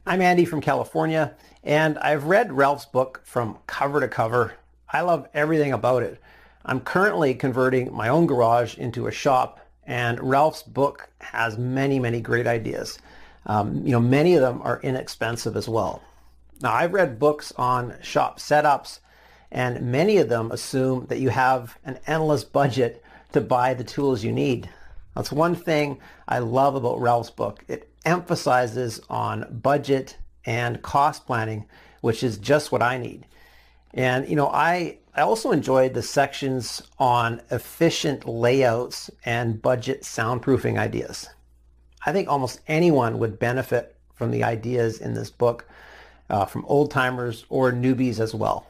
I'm Andy from California, and I've read Ralph's book from cover to cover. I love everything about it. I'm currently converting my own garage into a shop, and Ralph's book has many great ideas. Many of them are inexpensive as well. Now, I've read books on shop setups, and many of them assume that you have an endless budget to buy the tools you need. That's one thing I love about Ralph's book. It emphasizes on budget and cost planning, which is just what I need. And I also enjoyed the sections on efficient layouts and budget soundproofing ideas. I think almost anyone would benefit from the ideas in this book, from old timers or newbies as well.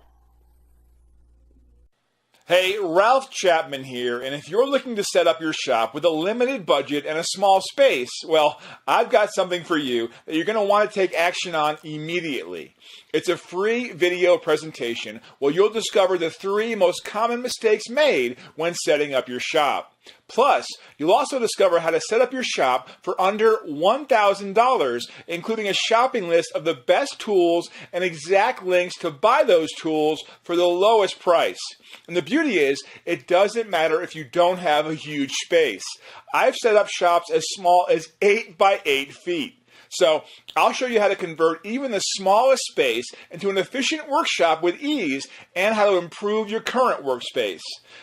Hey, Ralph Chapman here, and if you're looking to set up your shop with a limited budget and a small space, well, I've got something for you that you're going to want to take action on immediately. It's a free video presentation where you'll discover the 3 most common mistakes made when setting up your shop. Plus, you'll also discover how to set up your shop for under $1,000, including a shopping list of the best tools and exact links to buy those tools for the lowest price. And the beauty is, it doesn't matter if you don't have a huge space. I've set up shops as small as 8 by 8 feet. So I'll show you how to convert even the smallest space into an efficient workshop with ease and how to improve your current workspace.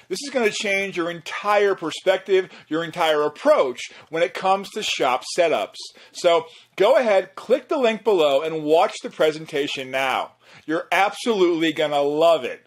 This is going to change your entire perspective, your entire approach when it comes to shop setups. So go ahead, click the link below and watch the presentation now. You're absolutely going to love it.